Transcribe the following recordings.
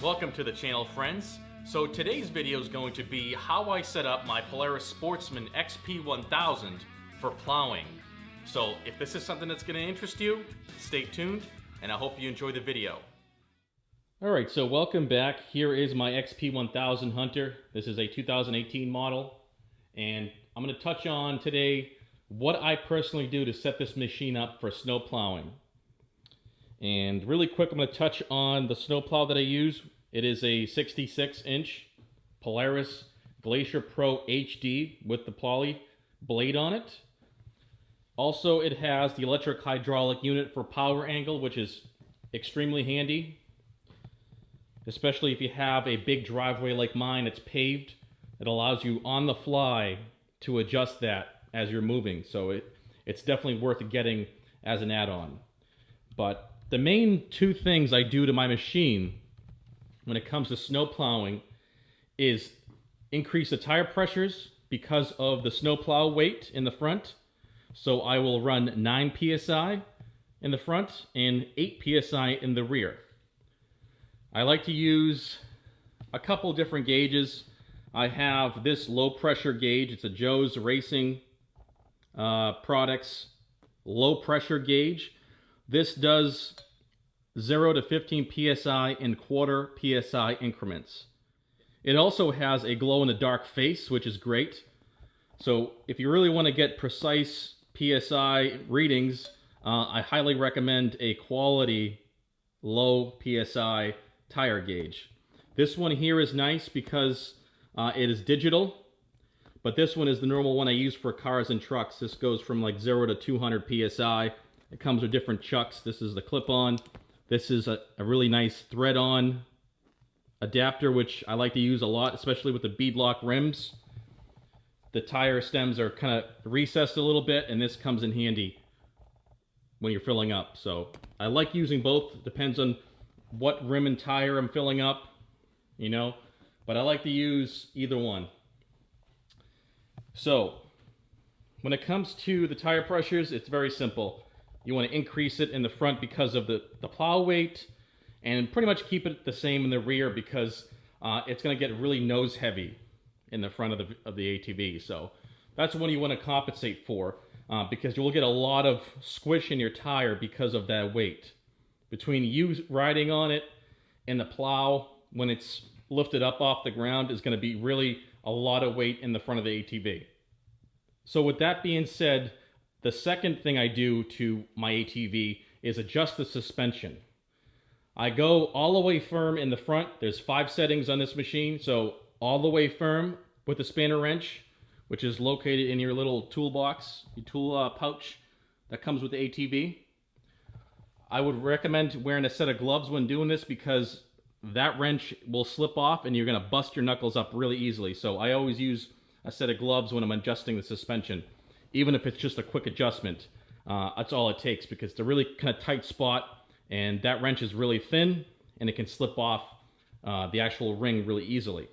Welcome to the channel, friends. So today's video is going to be how I set up my Polaris Sportsman XP1000 for plowing. So if this is something that's going to interest you, stay tuned and I hope you enjoy the video. Alright, so welcome back. Here is my XP1000 Hunter. This is a 2018 model, and I'm going to touch on today what I personally do to set this machine up for snow plowing. And really quick, I'm going to touch on the snow plow that I use. It is a 66-inch Polaris Glacier Pro HD with the poly blade on it. Also, it has the electric hydraulic unit for power angle, which is extremely handy, especially if you have a big driveway like mine. It's paved. It allows you on the fly to adjust that as you're moving, so it's definitely worth getting as an add-on. But the main two things I do to my machine when it comes to snow plowing is increase the tire pressures because of the snow plow weight in the front. So I will run 9 psi in the front and 8 psi in the rear. I like to use a couple different gauges. I have this low pressure gauge. It's a Joe's Racing Products low pressure gauge. This does 0 to 15 psi in quarter psi increments. It also has a glow-in-the-dark face, which is great. So if you really want to get precise psi readings, I highly recommend a quality low psi tire gauge. This one here is nice because it is digital, but this one is the normal one I use for cars and trucks. This goes from like 0 to 200 psi. It comes with different chucks. This is the clip-on. This is a really nice thread-on adapter, which I like to use a lot, especially with the beadlock rims. The tire stems are kind of recessed a little bit, and this comes in handy when you're filling up. So I like using both. Depends on what rim and tire I'm filling up, you know, but I like to use either one. So when it comes to the tire pressures, it's very simple. You want to increase it in the front because of the plow weight, and pretty much keep it the same in the rear because it's going to get really nose heavy in the front of the ATV. So that's what you want to compensate for because you will get a lot of squish in your tire because of that weight. Between you riding on it and the plow when it's lifted up off the ground is going to be really a lot of weight in the front of the ATV. So with that being said, the second thing I do to my ATV is adjust the suspension. I go all the way firm in the front. There's 5 settings on this machine, so all the way firm with the spanner wrench, which is located in your little toolbox, your tool pouch that comes with the ATV. I would recommend wearing a set of gloves when doing this because that wrench will slip off and you're going to bust your knuckles up really easily. So I always use a set of gloves when I'm adjusting the suspension. Even if it's just a quick adjustment, that's all it takes because it's a really kind of tight spot and that wrench is really thin and it can slip off the actual ring really easily.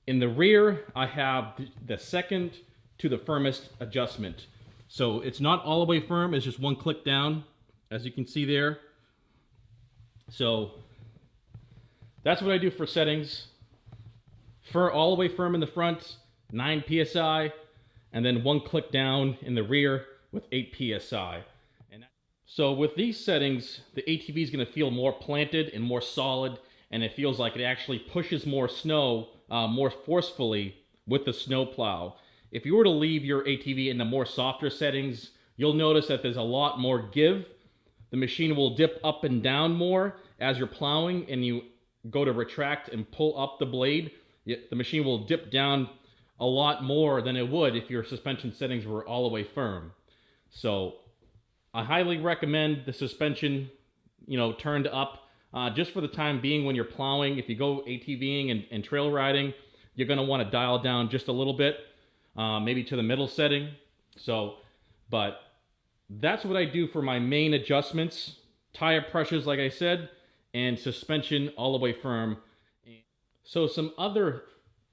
In the rear, I have the second to the firmest adjustment. So it's not all the way firm, it's just one click down, as you can see there. So that's what I do for settings. For all the way firm in the front, 9 psi. And then one click down in the rear with 8 psi. So with these settings, the ATV is going to feel more planted and more solid, and it feels like it actually pushes more snow more forcefully with the snow plow. If you were to leave your ATV in the more softer settings, you'll notice that there's a lot more give. The machine will dip up and down more as you're plowing, and you go to retract and pull up the blade. The machine will dip down a lot more than it would if your suspension settings were all the way firm. So I highly recommend the suspension, you know, turned up just for the time being when you're plowing. If you go ATVing and trail riding, you're going to want to dial down just a little bit, maybe to the middle setting. So, but that's what I do for my main adjustments. Tire pressures, like I said, and suspension all the way firm. So some other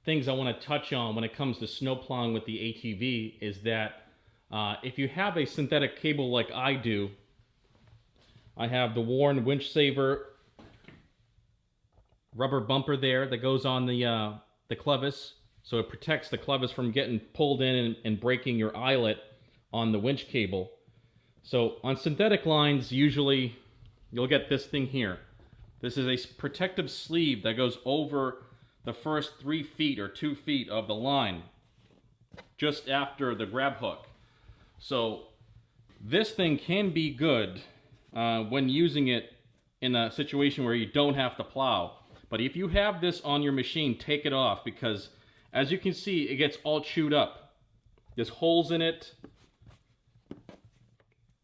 things I want to touch on when it comes to snow plowing with the ATV is that if you have a synthetic cable like I do, I have the Warn Winch Saver rubber bumper there that goes on the clevis, so it protects the clevis from getting pulled in and breaking your eyelet on the winch cable. So on synthetic lines, usually you'll get this thing here. This is a protective sleeve that goes over the first 3 feet or 2 feet of the line, just after the grab hook. So this thing can be good when using it in a situation where you don't have to plow. But if you have this on your machine, take it off, because as you can see, it gets all chewed up. There's holes in it.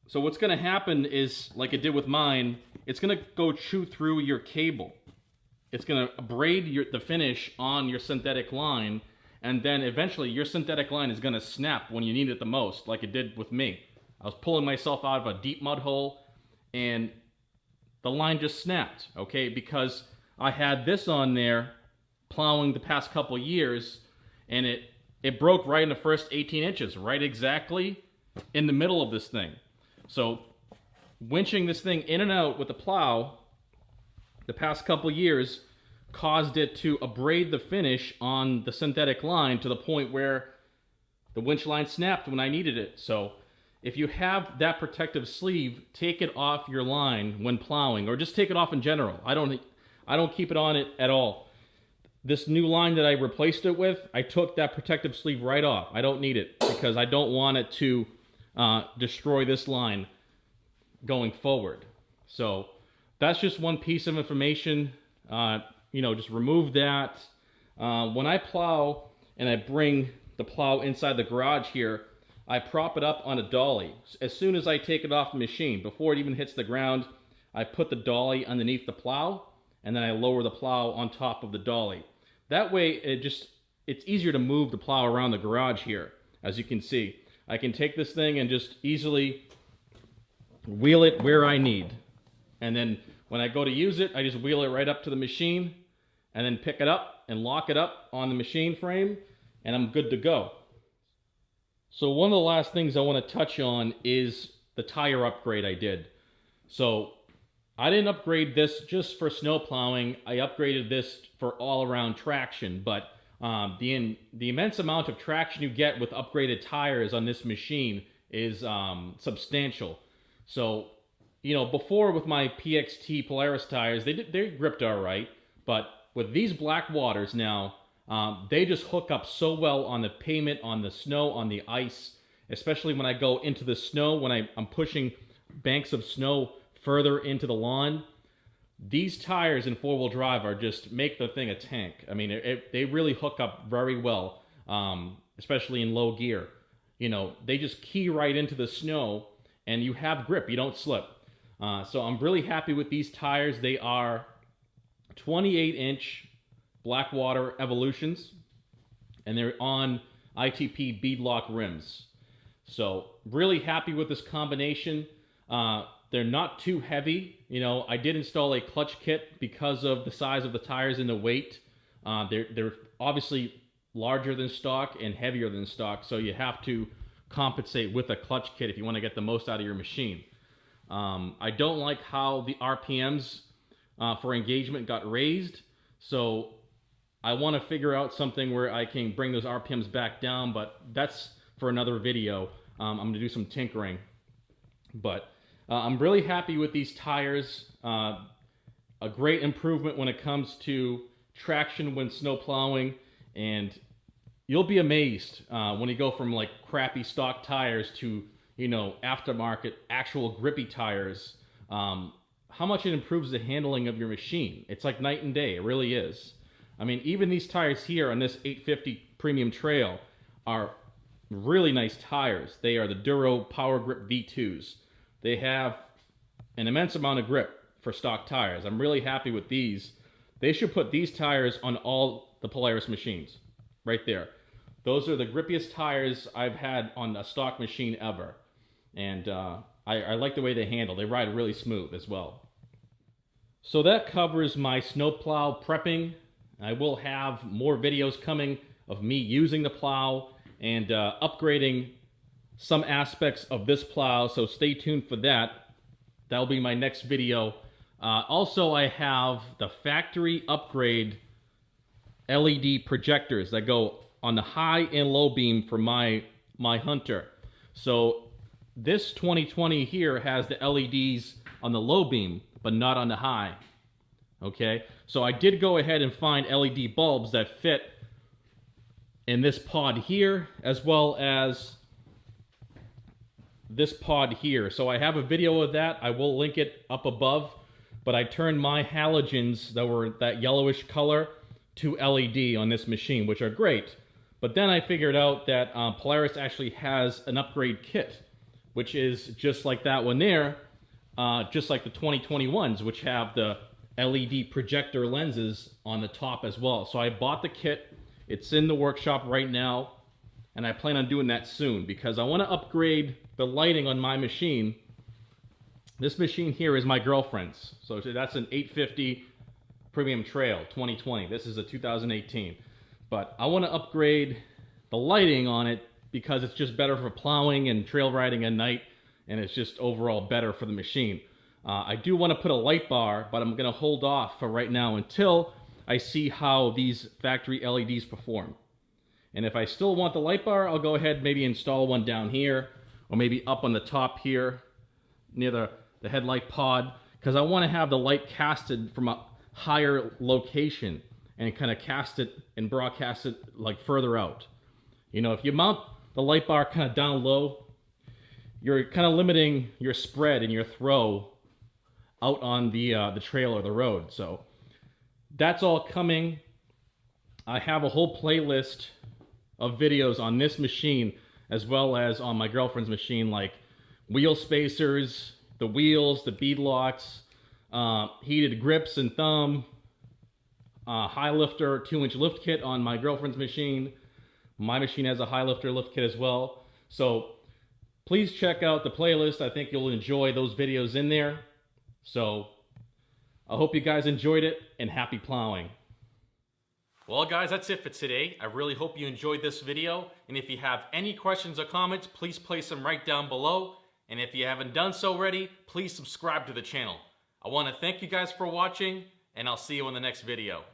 So what's going to happen is, like it did with mine, it's going to go chew through your cable. It's going to abrade the finish on your synthetic line, and then eventually your synthetic line is going to snap when you need it the most, like it did with me. I was pulling myself out of a deep mud hole, and the line just snapped, okay? Because I had this on there plowing the past couple years, and it broke right in the first 18 inches, right exactly in the middle of this thing. So winching this thing in and out with the plow the past couple years caused it to abrade the finish on the synthetic line to the point where the winch line snapped when I needed it. So if you have that protective sleeve, take it off your line when plowing, or just take it off in general. I don't keep it on it at all. This new line that I replaced it with, I took that protective sleeve right off. I don't need it because I don't want it to destroy this line going forward. So that's just one piece of information. Just remove that. When I plow and I bring the plow inside the garage here, I prop it up on a dolly. As soon as I take it off the machine, before it even hits the ground, I put the dolly underneath the plow, and then I lower the plow on top of the dolly. That way, it's easier to move the plow around the garage here. As you can see, I can take this thing and just easily wheel it where I need. And then when I go to use it, I just wheel it right up to the machine and then pick it up and lock it up on the machine frame, and I'm good to go. So one of the last things I want to touch on is the tire upgrade I did. So I didn't upgrade this just for snow plowing. I upgraded this for all-around traction, but the immense amount of traction you get with upgraded tires on this machine is substantial. So, before with my PXT Polaris tires, they gripped all right, but with these black waters now, they just hook up so well on the pavement, on the snow, on the ice, especially when I go into the snow, when I'm pushing banks of snow further into the lawn. These tires in four-wheel drive make the thing a tank. I mean, they really hook up very well, especially in low gear. They just key right into the snow, and you have grip. You don't slip. So I'm really happy with these tires. They are 28-inch Blackwater Evolutions, and they're on ITP beadlock rims. So really happy with this combination. They're not too heavy. I did install a clutch kit because of the size of the tires and the weight. They're obviously larger than stock and heavier than stock, so you have to compensate with a clutch kit if you want to get the most out of your machine. I don't like how the RPMs for engagement got raised, so I want to figure out something where I can bring those RPMs back down, but that's for another video. I'm going to do some tinkering. But I'm really happy with these tires. A great improvement when it comes to traction when snow plowing, and you'll be amazed when you go from like crappy stock tires to aftermarket actual grippy tires, how much it improves the handling of your machine. It's like night and day. It really is. I mean, even these tires here on this 850 Premium Trail are really nice tires. They are the Duro Power Grip V2s. They have an immense amount of grip for stock tires. I'm really happy with these. They should put these tires on all the Polaris machines. Right there. Those are the grippiest tires I've had on a stock machine ever. And I like the way they handle. They ride really smooth as well. So that covers my snowplow prepping. I will have more videos coming of me using the plow and upgrading some aspects of this plow, so stay tuned for that. That'll be my next video Also, I have the factory upgrade LED projectors that go on the high and low beam for my Hunter. So this 2020 here has the LEDs on the low beam, but not on the high. Okay, so I did go ahead and find LED bulbs that fit in this pod here, as well as this pod here. So I have a video of that. I will link it up above, but I turned my halogens that were that yellowish color to LED on this machine, which are great. But then I figured out that Polaris actually has an upgrade kit, which is just like that one there, just like the 2021s, which have the LED projector lenses on the top as well. So I bought the kit. It's in the workshop right now, and I plan on doing that soon because I want to upgrade the lighting on my machine. This machine here is my girlfriend's. So that's an 850 Premium Trail 2020. This is a 2018. But I want to upgrade the lighting on it because it's just better for plowing and trail riding at night, and it's just overall better for the machine. I do want to put a light bar, but I'm going to hold off for right now until I see how these factory LEDs perform. And if I still want the light bar, I'll go ahead and maybe install one down here, or maybe up on the top here near the headlight pod, because I want to have the light casted from a higher location and kind of cast it and broadcast it like further out. You know, if you mount the light bar kind of down low, you're kind of limiting your spread and your throw out on the trail or the road. So that's all coming. I have a whole playlist of videos on this machine as well as on my girlfriend's machine, like wheel spacers, the wheels, the bead locks, heated grips and thumb, high lifter 2-inch lift kit on my girlfriend's machine. My machine has a high lifter lift kit as well. So please check out the playlist. I think you'll enjoy those videos in there. So I hope you guys enjoyed it, and happy plowing. Well guys, that's it for today. I really hope you enjoyed this video, and if you have any questions or comments, please place them right down below. And if you haven't done so already, please subscribe to the channel. I want to thank you guys for watching, and I'll see you in the next video.